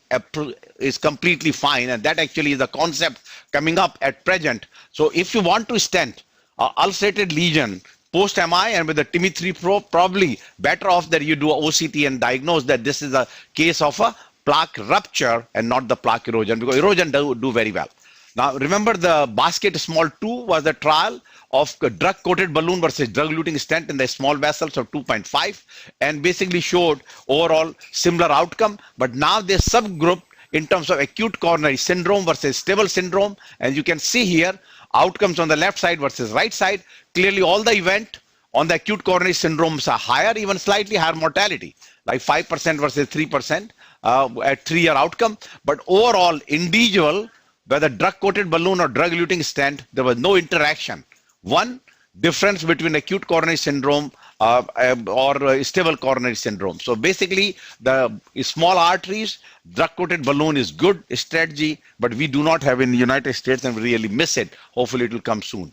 completely fine, and that actually is the concept coming up at present. So if you want to stent ulcerated lesion post MI and with the TIMI-3 Pro, probably better off that you do a OCT and diagnose that this is a case of a plaque rupture and not the plaque erosion, because erosion do very well. Now, remember the basket small 2 was the trial of drug-coated balloon versus drug-eluting stent in the small vessels of 2.5, and basically showed overall similar outcome. But now they subgrouped in terms of acute coronary syndrome versus stable syndrome. And you can see here outcomes on the left side versus right side. Clearly, all the event on the acute coronary syndromes are higher, even slightly higher mortality, like 5% versus 3% at 3-year outcome. But overall, individual, whether drug-coated balloon or drug-eluting stent, there was no interaction. One difference between acute coronary syndrome or stable coronary syndrome. So basically, the small arteries, drug-coated balloon is good strategy, but we do not have in the United States, and we really miss it. Hopefully, it will come soon.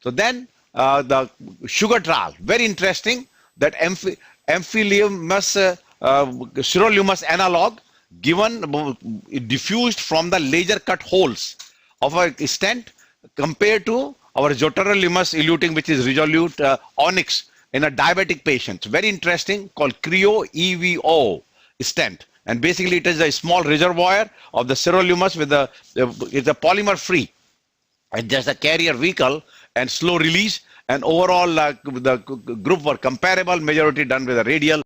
So then the sugar trial, very interesting, that sirolimus analog given diffused from the laser cut holes of a stent compared to our jotarolimmus eluting, which is resolute onyx in a diabetic patient. Very interesting, called Creo EVO stent. And basically it is a small reservoir of the sirolimus with it's a polymer free and just a carrier vehicle and slow release. And overall the group were comparable, majority done with a radial.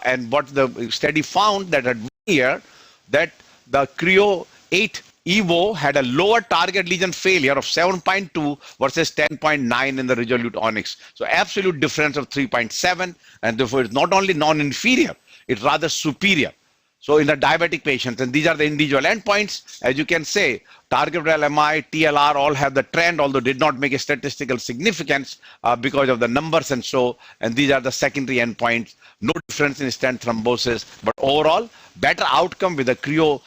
And what the study found that at 1 year, that the Creo 8 EVO had a lower target lesion failure of 7.2 versus 10.9 in the resolute onyx. So absolute difference of 3.7, and therefore it's not only non-inferior, it's rather superior. So in the diabetic patients, and these are the individual endpoints, as you can say, target LMI, TLR all have the trend, although did not make a statistical significance because of the numbers and so, and these are the secondary endpoints. No difference in stent thrombosis, but overall better outcome with the Creo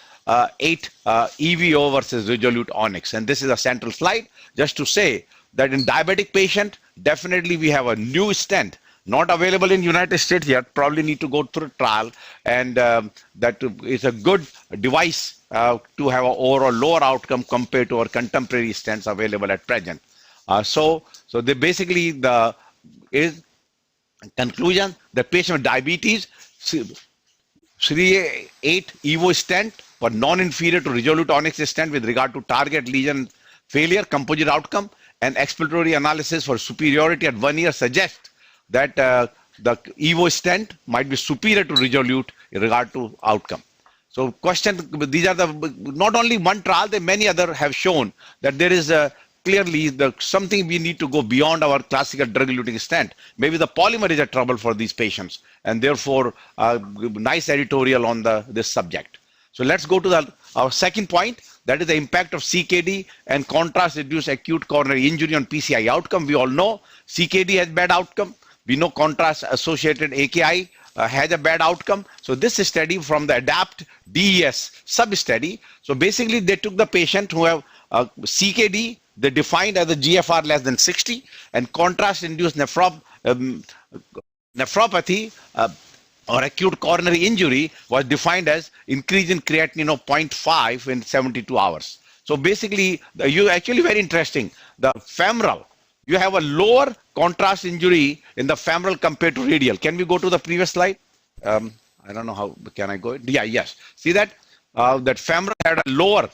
8 EVO versus resolute onyx. And this is a central slide just to say that in diabetic patient, definitely we have a new stent, not available in United States yet, probably need to go through trial, and that is a good device to have an overall lower outcome compared to our contemporary stents available at present. So they basically conclusion, the patient with diabetes 3.8 EVO stent were non-inferior to resolute onyx stent with regard to target lesion failure, composite outcome, and exploratory analysis for superiority at 1 year suggest that the EVO stent might be superior to resolute in regard to outcome. So question, these are the, not only one trial, there many other have shown that there is clearly something we need to go beyond our classical drug-eluting stent. Maybe the polymer is a trouble for these patients, and therefore nice editorial on this subject. So let's go to our second point, that is the impact of CKD and contrast-induced acute coronary injury on PCI outcome. We all know CKD has bad outcome. We know contrast-associated AKI has a bad outcome. So this study from the ADAPT DES sub-study. So basically they took the patient who have CKD, they defined as a GFR less than 60, and contrast-induced nephropathy or acute coronary injury was defined as increase in creatinine of 0.5 in 72 hours. So basically, you actually very interesting. The femoral, you have a lower contrast injury in the femoral compared to radial. Can we go to the previous slide? I don't know how, can I go? Yeah, yes. See that? That femoral had a lower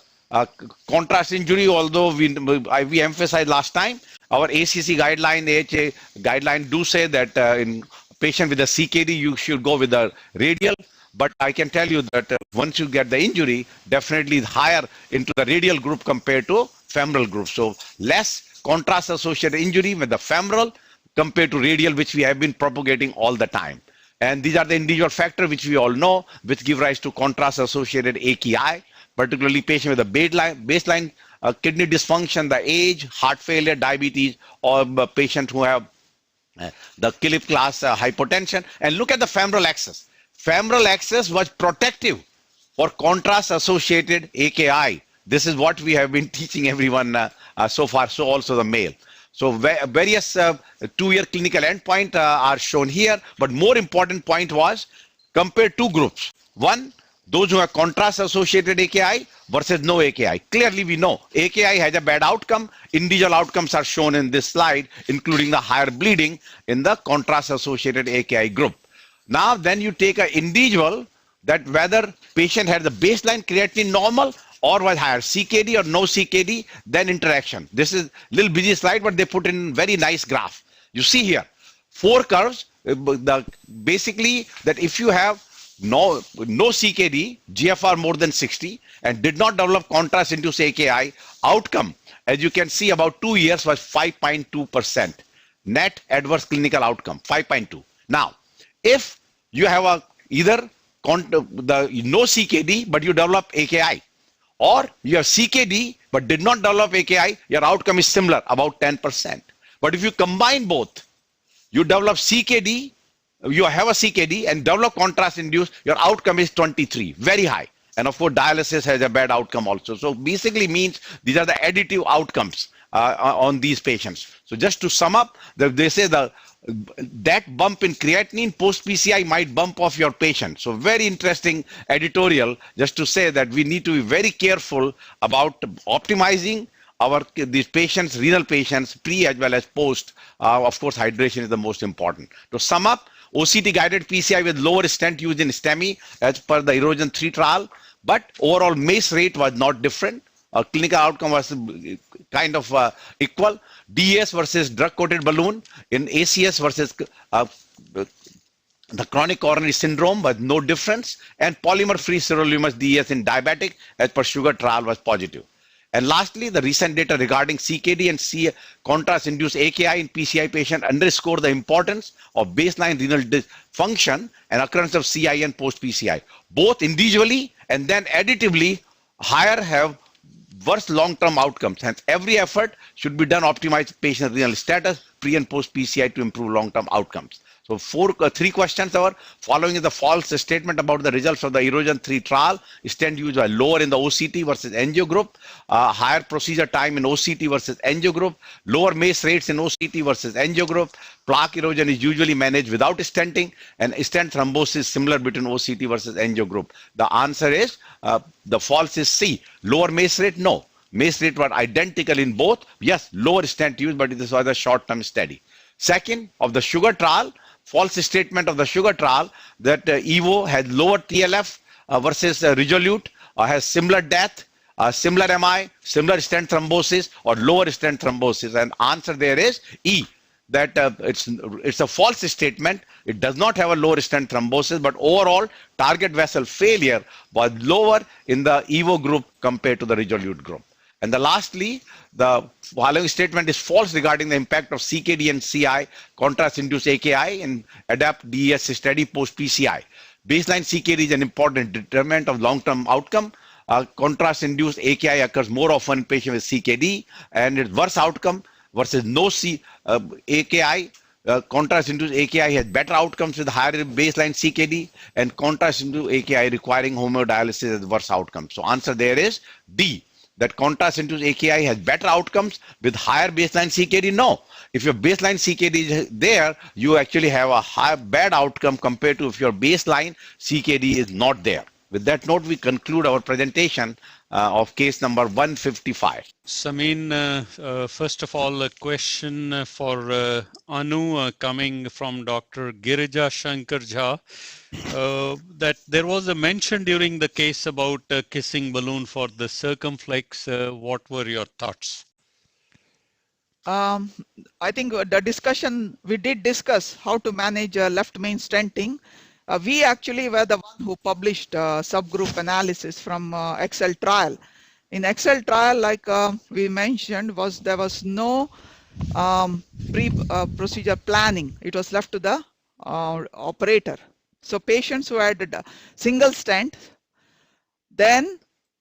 contrast injury, although we emphasized last time, our ACC guideline, AHA guideline do say that in patient with a CKD, you should go with the radial. But I can tell you that once you get the injury, definitely higher into the radial group compared to femoral group. So less contrast-associated injury with the femoral compared to radial, which we have been propagating all the time. And these are the individual factors which we all know, which give rise to contrast-associated AKI, particularly patient with a baseline kidney dysfunction, the age, heart failure, diabetes, or patient who have the Kilip class hypotension. And look at the femoral axis. Femoral axis was protective for contrast-associated AKI. This is what we have been teaching everyone so far, so also the male. So various 2-year clinical endpoint are shown here, but more important point was compare two groups. One, those who have contrast-associated AKI versus no AKI. Clearly we know AKI has a bad outcome. Individual outcomes are shown in this slide, including the higher bleeding in the contrast-associated AKI group. Now then you take an individual that whether patient had the baseline creatinine normal or was higher, CKD or no CKD, then interaction. This is a little busy slide, but they put in very nice graph. You see here, 4 curves, basically that if you have no CKD, GFR more than 60, and did not develop contrast-induced AKI, outcome, as you can see, about 2 years was 5.2%. Net adverse clinical outcome, 5.2. Now, if you have either no CKD, but you develop AKI, or you have CKD, but did not develop AKI, your outcome is similar, about 10%. But if you combine both, you develop CKD, you have a CKD and develop contrast-induced, your outcome is 23, very high. And of course, dialysis has a bad outcome also. So basically means these are the additive outcomes on these patients. So just to sum up, they say that bump in creatinine post-PCI might bump off your patient. So very interesting editorial just to say that we need to be very careful about optimizing these patients, renal patients, pre as well as post. Of course, hydration is the most important. To sum up, OCT guided PCI with lower stent used in STEMI as per the erosion 3 trial, but overall MACE rate was not different. Clinical outcome was kind of equal. DES versus drug-coated balloon in ACS versus the chronic coronary syndrome was no difference, and polymer-free sirolimus DES in diabetic as per sugar trial was positive. And lastly, the recent data regarding CKD and contrast-induced AKI in PCI patient underscore the importance of baseline renal dysfunction and occurrence of CIN post-PCI. Both individually and then additively, higher have worse long-term outcomes. Hence, every effort should be done to optimize patient renal status pre and post-PCI to improve long-term outcomes. So 3 questions are following is the false statement about the results of the erosion 3 trial. Stent use are lower in the OCT versus angio group, higher procedure time in OCT versus angio group, lower MACE rates in OCT versus angio group, plaque erosion is usually managed without stenting, and stent thrombosis similar between OCT versus angio group. The answer is, the false is C. Lower MACE rate, no. MACE rate were identical in both. Yes, lower stent use, but this was a short-term study. Second, of the sugar trial, false statement of the sugar trial that EVO has lower TLF versus Resolute, has similar death, similar MI, similar stent thrombosis, or lower stent thrombosis. And answer there is E, that it's a false statement. It does not have a lower stent thrombosis, but overall target vessel failure was lower in the EVO group compared to the Resolute group. And lastly, the following statement is false regarding the impact of CKD and CI, contrast-induced AKI, in ADAPT DES study post-PCI. Baseline CKD is an important determinant of long-term outcome. Contrast-induced AKI occurs more often in patients with CKD, and its worse outcome versus no AKI. Contrast-induced AKI has better outcomes with higher baseline CKD, and contrast-induced AKI requiring hemodialysis has worse outcomes. So answer there is D, that contrast-induced AKI has better outcomes with higher baseline CKD. No, if your baseline CKD is there, you actually have a bad outcome compared to if your baseline CKD is not there. With that note, we conclude our presentation of case number 155. Sameen, first of all, a question for Anu coming from Dr. Girija Shankar Jha, that there was a mention during the case about kissing balloon for the circumflex. What were your thoughts? I think the discussion, we did discuss how to manage left main stenting. We actually were the one who published subgroup analysis from Excel trial. In Excel trial, like we mentioned, there was no procedure planning. It was left to the operator. So patients who had a single stent, then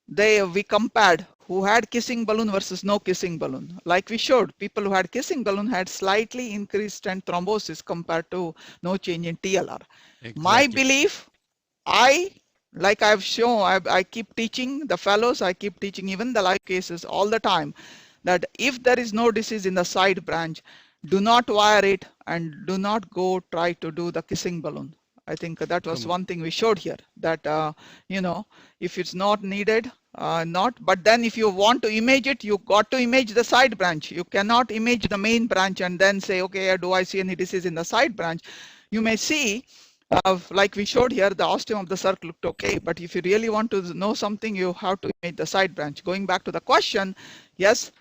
we compared who had kissing balloon versus no kissing balloon. Like we showed, people who had kissing balloon had slightly increased stent thrombosis compared to no change in TLR. Exactly. My belief, like I've shown, I keep teaching the fellows, I keep teaching even the live cases all the time, that if there is no disease in the side branch, do not wire it and do not go try to do the kissing balloon. I think that was one thing we showed here, that, you know, if it's not needed, but then if you want to image it, you got to image the side branch. You cannot image the main branch and then say, okay, do I see any disease in the side branch? You may see, like we showed here, the ostium of the circ looked okay, but if you really want to know something, you have to image the side branch. Going back to the question, yes,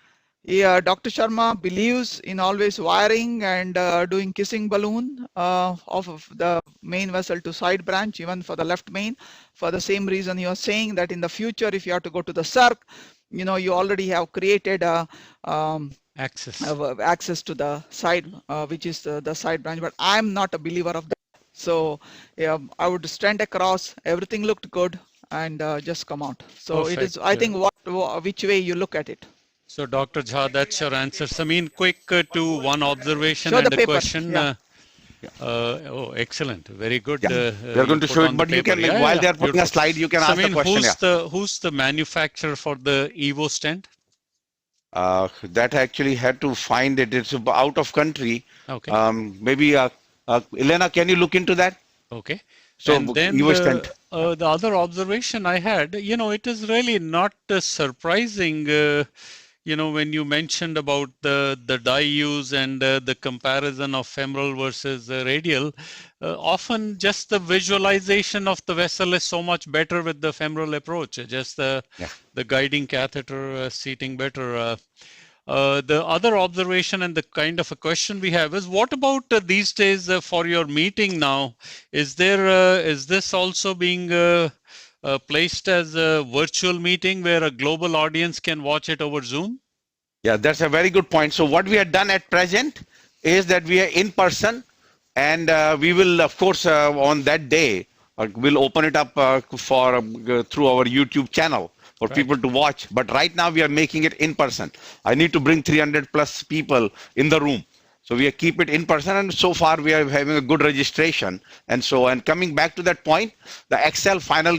Dr. Sharma believes in always wiring and doing kissing balloon off of the main vessel to side branch, even for the left main. For the same reason you are saying that in the future, if you have to go to the circ, you know, you already have created access to the side, which is the side branch. But I'm not a believer of that. So yeah, I would stand across, everything looked good, and just come out. So perfect. It is, I think, which way you look at it. So Dr. Jha, that's your answer. Sameen, quick to one observation and a question. Yeah. Oh, excellent. Very good. Yeah. They're going to show it, but you can, while they're putting a slide, you can ask the question. Who's the manufacturer for the EVO stent? That actually had to find it. It's out of country. Okay. Maybe, Elena, can you look into that? Okay. So and then the other observation I had, you know, it is really not surprising, you know, when you mentioned about the dye use and the comparison of femoral versus radial, often just the visualization of the vessel is so much better with the femoral approach, just the guiding catheter seating better. The other observation and the kind of a question we have is, what about these days for your meeting now? Is this also being placed as a virtual meeting where a global audience can watch it over Zoom? Yeah, that's a very good point. So what we have done at present is that we are in person, and we will, of course, on that day, we'll open it up for through our YouTube channel for people to watch. But right now we are making it in person. I need to bring 300 plus people in the room. So we keep it in person, and so far we are having a good registration. And coming back to that point, the XL final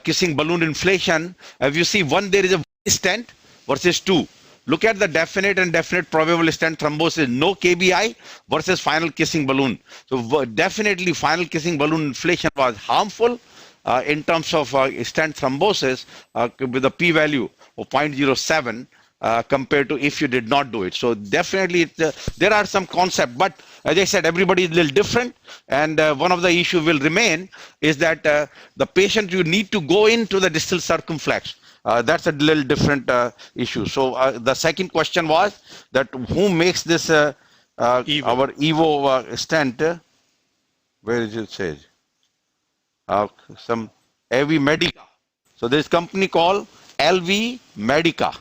kissing balloon inflation, as you see, there is a stent versus 2. Look at the definite and definite probable stent thrombosis, no KBI versus final kissing balloon. So definitely final kissing balloon inflation was harmful in terms of stent thrombosis with a p-value of 0.07. compared to if you did not do it. So definitely there are some concepts, but as I said, everybody is a little different, and one of the issues will remain is that the patient, you need to go into the distal circumflex. That's a little different issue. So the second question was that who makes this our EVO stent? Where is it says? Some AV Medica. So there is company called LV Medica.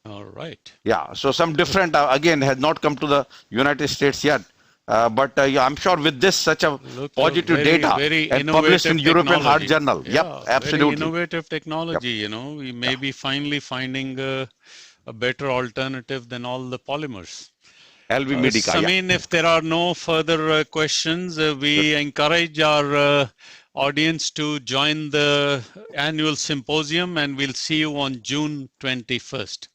All right. Yeah, so some different, again, has not come to the United States yet. But yeah, I'm sure with this, such a positive data and published in European Heart Journal. Yeah, yep, absolutely. Very innovative technology, Yep. you know, we may be finally finding a better alternative than all the polymers. LV Medica, Samin, if there are no further questions, we encourage our audience to join the annual symposium, and we'll see you on June 21st.